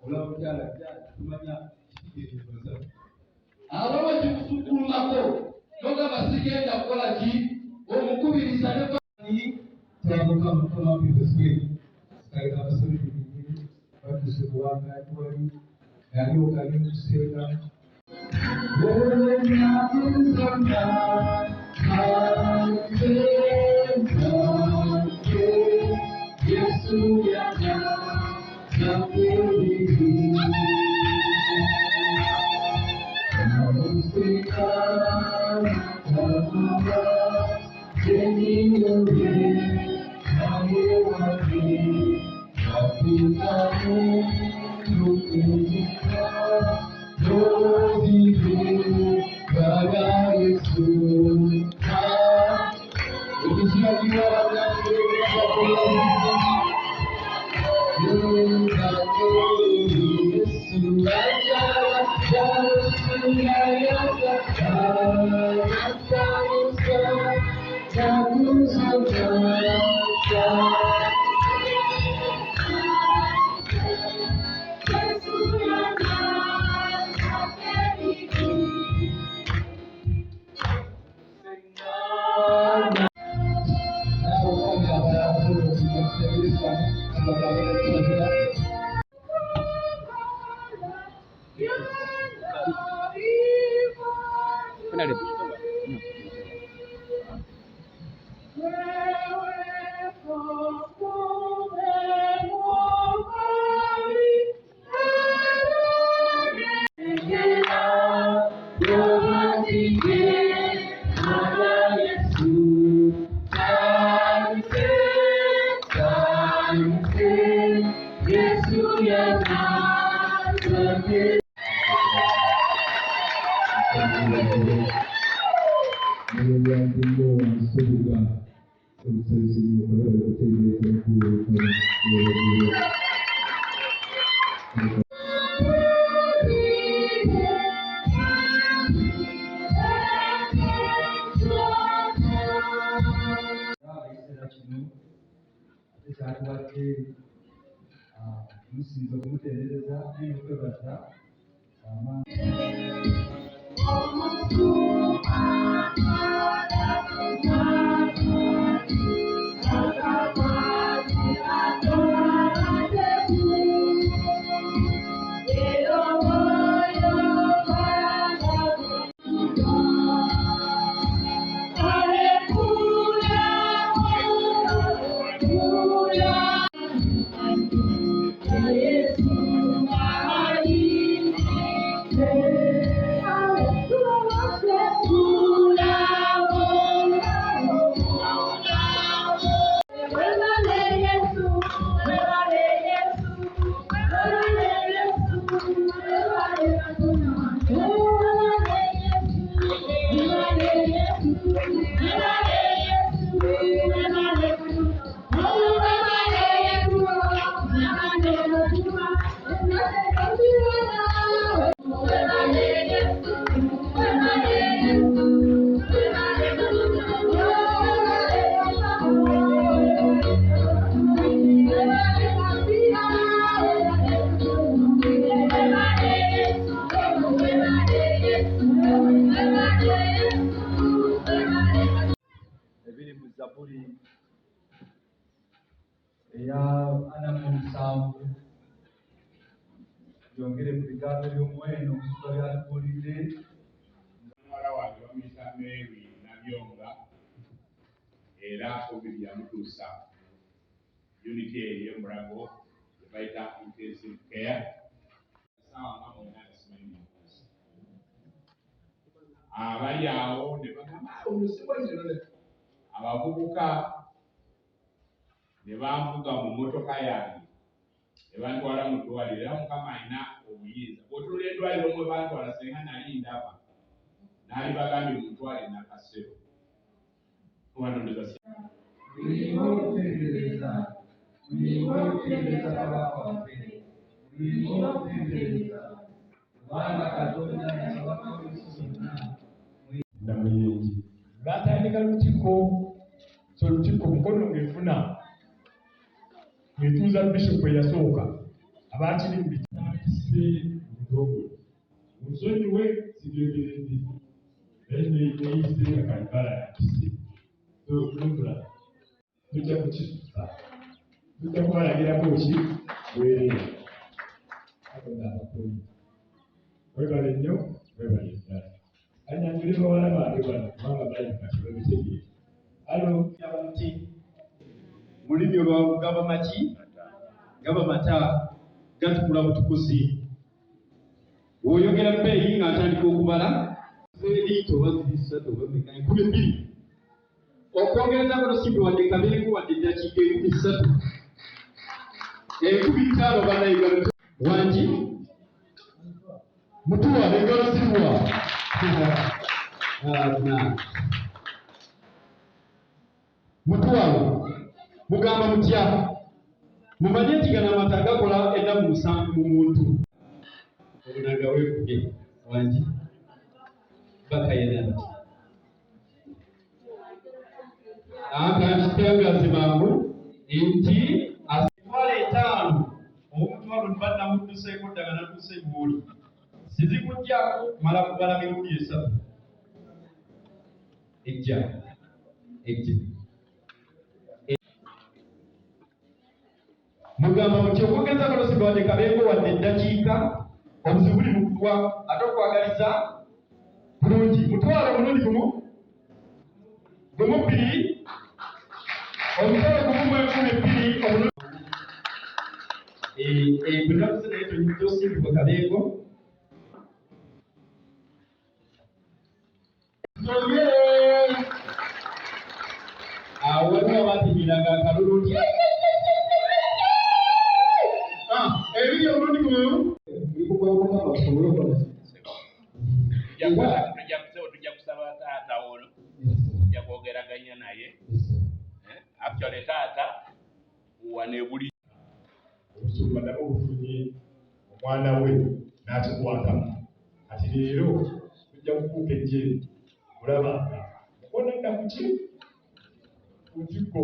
olamukyala tumanya kitegeeza abawe tukusukulumako nogamba sigenda kukola ki omukubiriza ne twabuka mukono wa bibeswe kaleka abasore bibiri batuse kuwangati wali yali okali kusenga Yesu yaja yongere ku bigambo by'omweno okusuka byatubuulidde muwala wange bamuyita Mary Nabyonga era COVID yamutuusa unity eyo y'omulago gye bayita intensive care saawa nga mwena tasimanyi abali awo ne bagamba abavubuka ne banvuga mu mmotoka yange ne bantwala mu ddwaliro era Mukama alina obuyinza bw'otuula eddwaliro omwe bantwala senga nali ndaba naali bagambye mutwale nakasero namuyingi batandika lutiko so lutiko mukono ngefuna ngetuuza bishopu eyasooka abakiri mu bitambise mutogo musonyiwe sigegerezi neyise akalimbala yakise tokula tujja kukisusa tujja kubalagirako ki bwerere webale nnyo webale ddala anyanjule bawala bange bano kubanga bali kati babitegeere alo nti mulimi olwavu gaba maki gaba mata gatukula butukuzi woyogera bbeeyi ng'atandika okubala liito oba ziri ssatu oba meka 12 okwongereza kono simbi wadde kabeeku wadde eddakiika 3 5 bannayuganda wangi mutuwa engalo zirwa mutwalo mugamba mutya mumanye nti gano amata gakola ennaku 7 mu muntu obunanga weekuge wangi bakayena kankitangaze mangu nti asitwala 5 omutwalo bannamudduseeko ddala nadduse buuli sizikujjako mala kubala mirundi 3 ejja mugamba muti okwogeza kolosibwa wadde kabeeko wadde eddakiika obuzibu buli mukutwa ate okwagaliza bulungi mutwalo omulundi gumu 2 omutwalo gumu 12 omulundi bunakuze naye tosimbibwa kabeeko awo waliwo abapimiranga akalulu nti ebiri omulundi gumu tujja kusaba taata ono tujja kwogeraganya naye actually taata wane buli obusuubadde obufunye omwana we n'akikwatamu ati leero tujja kukuuka ejjeri olabanga mukonadda kuki kukiko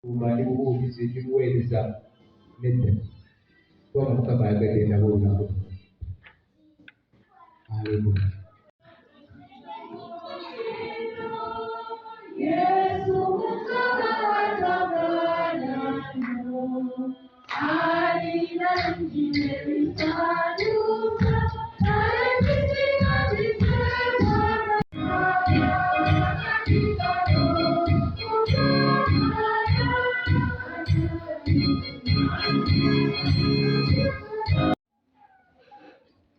umali bubuulizi ebibuweereza nedda kuba mukama ayagadde nabo nabo aleluya Yesu mukama watagana alina njire bisaduka alekisika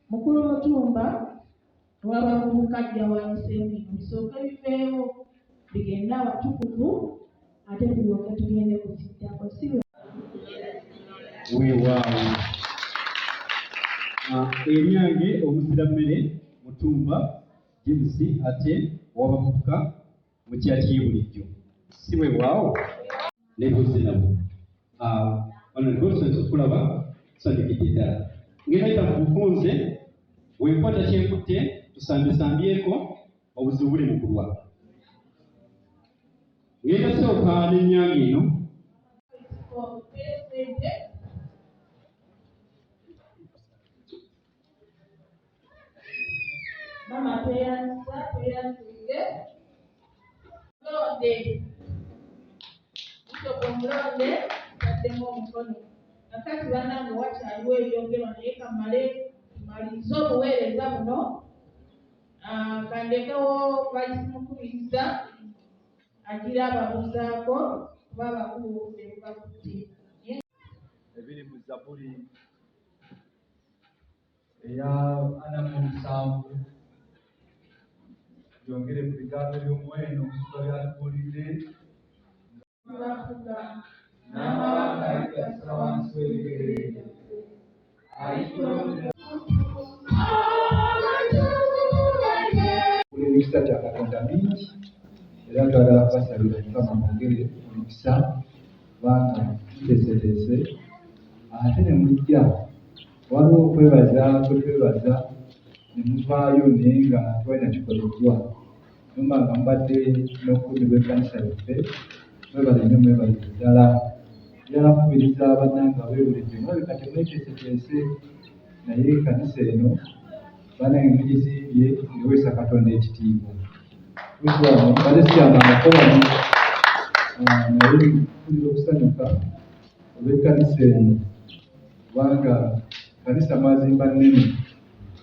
Mukulu Mutumba w'abavubuka ajja wanyiseemu bisooka biveewo bigenda abatukuvu ate tulyoke tugende ku kittako si weewaawo eryange omuzirammere Mutumba James ate w'abavubuka mu kyaki bulijjo si weewaawo nebuze nabo wano nibosonso okulaba tusanyukidde ddala ngenda yita mu bufunze wenkwata kyenkutte tusambesambyeko obuzibu buli mu kulwa ngenda sooka n'ennyange eno Mama tuyanzige londe Bishop Mulonde taddemu omukono kakati bannange wakyaliwo ebyongerwa naye kamale maliriza obuweereza buno kandekewo bakisimukubiriza agira ababuzaako kuba abakulu bebakutte ebiri mu Zabuli eya 47 byongere ku bigambo by'omuwendo omusuba byatubuulidde bavuga n'amawanga aligasa wansi w'ebigere buli mikisa kya Katonda mingi era twagala kubasabira Mukama mwongere omukisa kubanga tuteeseteese ate ne mujja waliwo okwebaza kwe twebaza ne muvaayo naye nga twalina kikoleddwa nomba nga mubadde n'okukubi bw'ekkanisa yaffe mwebale nnyo mwebale ddala yarakubiriza bannanga beebulijjo mulabika temweteeseteese naye ekkanisa eno bannange mugizimbye neweesa Katonda ekitiibwa wano balesyamanga kolamu naye mpulira okusanyuka olw'ekkanisa eno kubanga kanisa mwazimba nnene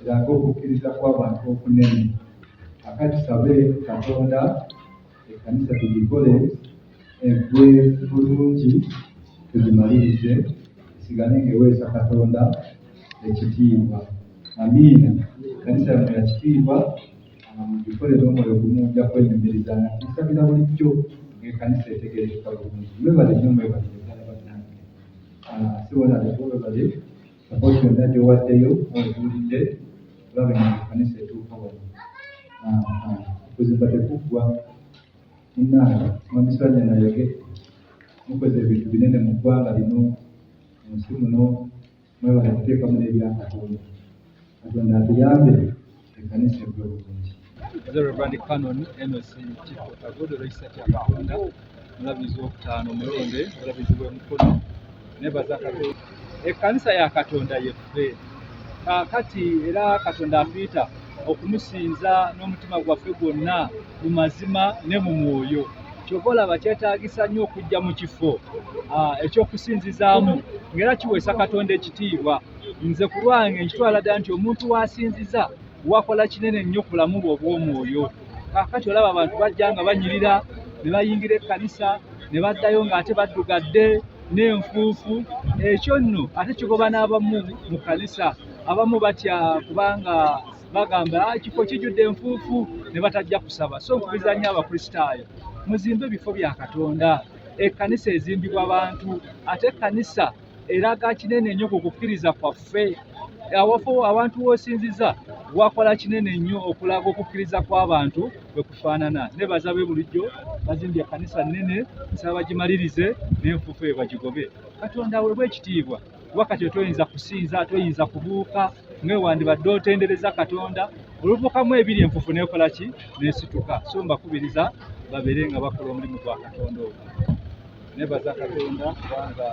eraga okukkiriza kw'abantu okunene akati tusabe Katonda ekkanisa tugikole eggwe bulungi tugimalirize esigale ng'eweesa Katonda ekitiibwa amiina ekkanisa yano ya kitiibwa mugikolere omwoyo gumu ojja kwenyumiriza nga tusabira bulijjo ng'ekkanisa etegeerekeka bulungi mwebale nnyo mwebale ddala bannange sibonaleko mwebale sapooti yonna gy'owaddeyo ozuulidde olabe nga ekkanisa etuuka wano okuzimba tekuggwa munnange mwamisanya nayege mukoze ebintu binene mu ggwanga lino mu nsi muno mwebale kuteekamu n'ebya Katonda atuyambe ekkanisa eggwe bulungi. Reverend Canon Enos Kifo Kagodo Raisa kya Katonda mulabizi w'okutaano mulonde mulabizi w'emukono nebaza Katonda ekkanisa ya Katonda yeffe kaakati era Katonda atuyita okumusinza n'omutima gwaffe gwonna mu mazima ne mu mwoyo kyova olaba kyetaagisa nnyo okujja mu kifo ekyokusinzizaamu ng'era kiweesa Katonda ekitiibwa nze ku lwange nkitwala ddala nti omuntu w'asinziza wakola kinene nnyo ku bulamu bwe obw'omwoyo kaakati olaba abantu bajja nga banyirira ne bayingira ekkanisa ne baddayo ng'ate baddugadde n'enfuufu ekyo nno ate kigoba n'abamu mu kkanisa abamu batya kubanga bagamba ekifo kijjudde enfuufu ne batajja kusaba so nkubiriza nnyo abakristaayo muzimbe ebifo bya Katonda ekkanisa ezimbibwa bantu ate ekkanisa eraga kinene nnyo ku kukkiriza kwaffe awafo abantu w'osinziza wakola kinene nnyo okulaga okukkiriza kw'abantu bwe kufaanana nebaza be bulijjo bazimbye ekkanisa nnene nsaba bagimalirize n'enfuufu eyo bagigobe Katonda weebwe ekitiibwa kuba kati toyinza kusinza toyinza kubuuka mwewandibadde otendereza Katonda olubuukamu ebiri enfuufu neekola ki neesituka so mbakubiriza babeere nga bakola omulimu gwa Katonda ogwo nebaza Katonda kubanga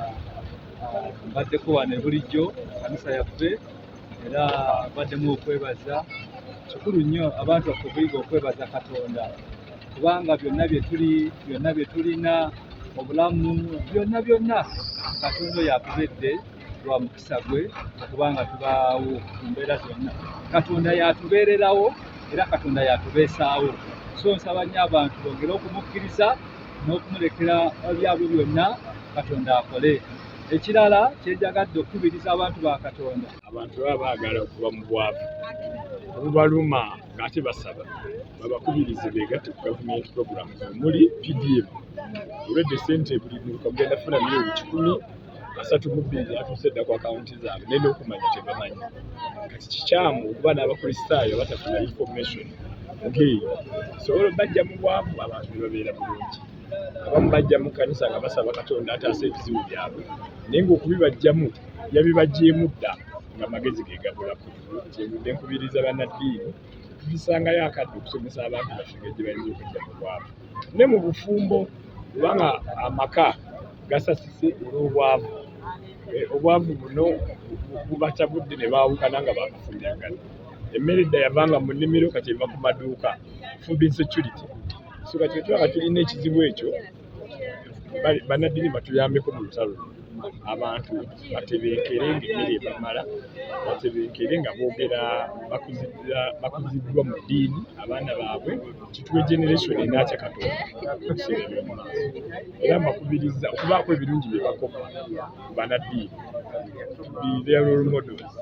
mbaddeko wano bulijjo kanisa yaffe era baddemu okwebaza kikulu nnyo abantu baffe okuyiga okwebaza Katonda kubanga byonna bye tulina obulamu byonna Katonda yatubedde lwa mukisa gwe okubanga tubaawo ku mbeera zonna Katonda yatubeererawo era Katonda yatubeesaawo so nsaba nnyo abantu bongere okumukkiriza n'okumulekera byabwe byonna Katonda akole ekirala kyenjagadde okukubiriza abantu ba Katonda abantu baba baagala okuva mu bwavu obubaluma ng'ate basaba babakubirize beegatte ku gavumenti program muli PDM olwedde ssente buli muntu kagenda funa milioni 132 atuuse dda ku akawunti zaabwe naye n'okumanya tebamanyi kati kikyamu okuba n'abakristaayo batafuna information ng'eyo sobola bajja mu bwavu abantu ne babeera bulungi abamu bajja mu kkanisa nga basaba Katonda ataasa ebizibu byabwe naye ng'okubibajjamu yabibajjeemu dda nga magezi ge gabulako kyevudde nkubiriza bannaddiini tubisangayo akadde okusomesa abantu baffe gye bayinza okujja mu bwavu ne mu bufumbo kubanga amaka gasasise olw'obwavu obwavu buno bubatabudde ne baawukana nga bakufumyagana emmere edda yavanga mu nnimiro kati eva ku maduuka food insecurity so kati twaba tulina ekizibu ekyo bannaddiini batuyambeko mu lutalo abantu batebenkere ng'emmere ebamala batebenkere nga boogera bakuziddwa mu ddiini abaana baabwe kituwe generation enaatya Katonda okuseera eby'omumaaso era mbakubiriza okubaako ebirungi bye bakola bannaddiini their role models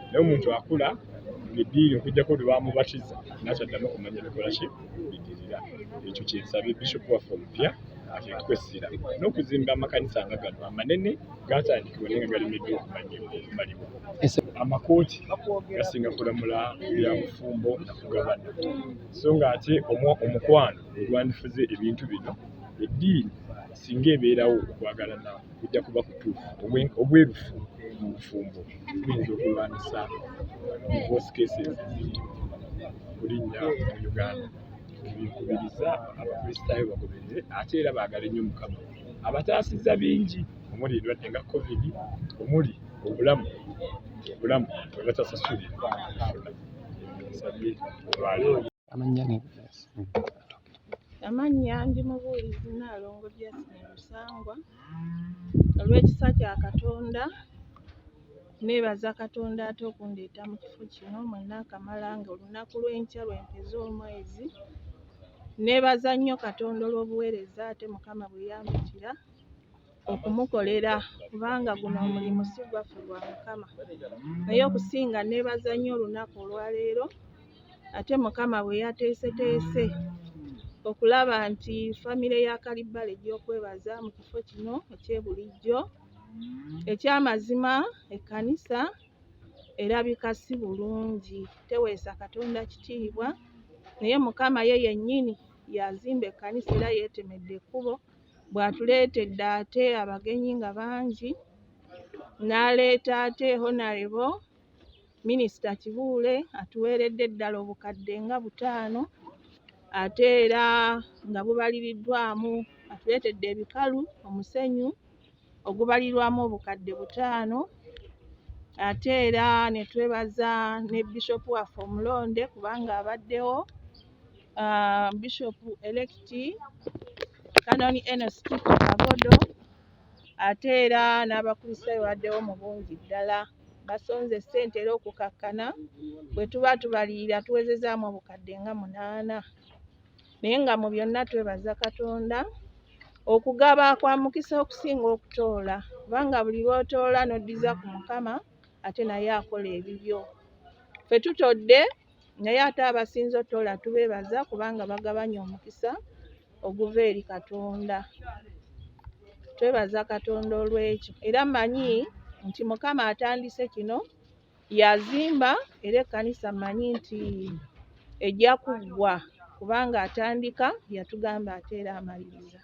naye omuntu akula ng'eddiini okujjako lwe bamubatiza n'akyaddamu okumanya bikola ki bidirira ekyo kyensabe bishop waffe omupya atetukwesera n'okuzimba amakanisa nga gano amanene gatandikibwa naye nga galemeddwa okumalibwa amakooti gasinga kulamula bya bufumbo nakugabana so ng'ate omukwano ogwandifuze ebintu bino eddiini singa ebeerawo okwagalana kujja kuba kutuufu obwerufu mu bufumbo tuyinza okulwanisa divorce cases kulinnya mu Uganda binkubiriza abakristaayo bagoberere ate era baagale nnyo Mukama abataasizza bingi omuli endwadde nga covid omuli obulamu bwe batasasulira funa nsabye olwaleero. Amannya ndi mubuulizi Nnaalongo Jasmine Lusangwa. Olw'ekisa kya Katonda neebaza Katonda ate okundeeta mu kifo kino mwenna akamala nga olunaku lw'enkya lw'empeza omwezi. Neebaza nnyo Katonda olw'obuweereza ate Mukama bwe yampitira okumukolera kubanga guno omulimu si gwaffe gwa Mukama. Naye okusinga neebaza nnyo olunaku olwaleero ate Mukama bwe yateeseteese okulaba nti famire ya Kalibbala egy'okwebaza mu kifo kino eky'ebulijjo. Ekyamazima ekkanisa erabika si bulungi, teweesa Katonda kitiibwa, naye Mukama ye yennyini yazimba ekkanisa era yeetemedde ekkubo, bw'atuleetedde ate abagenyi nga bangi, n'aleeta ate Honorable Minisita Kibuule atuweeredde eddala obukadde nga 5, ate era nga bubaliriddwamu atuleetedde ebikalu omusenyu ogubalirwamu obukadde 5, ate era ne twebaza ne Bishop waffe omulonde kubanga abaddewo, Bishop elect Canon Enos Tito Kabodo, ate era n'abakristaayo baddewo mu bungi ddala. Basonze ssente era okukakkana bwe tuba tubalirira tuwezezaamu obukadde nga 8. Naye nga mu byonna twebaza Katonda, okugaba kwa mukisa okusinga okutoola, kubanga buli lw'otoola n'oddiza ku Mukama ate naye akola ebibyo. Ffe tutodde naye ate abasinze otoola tubeebaza kubanga bagabanya omukisa oguva eri Katonda. Twebaza Katonda olw'ekyo era mmanyi nti Mukama atandise kino yazimba era ekkanisa mmanyi nti ejja kuggwa kubanga atandika yatugamba ate era amaliriza.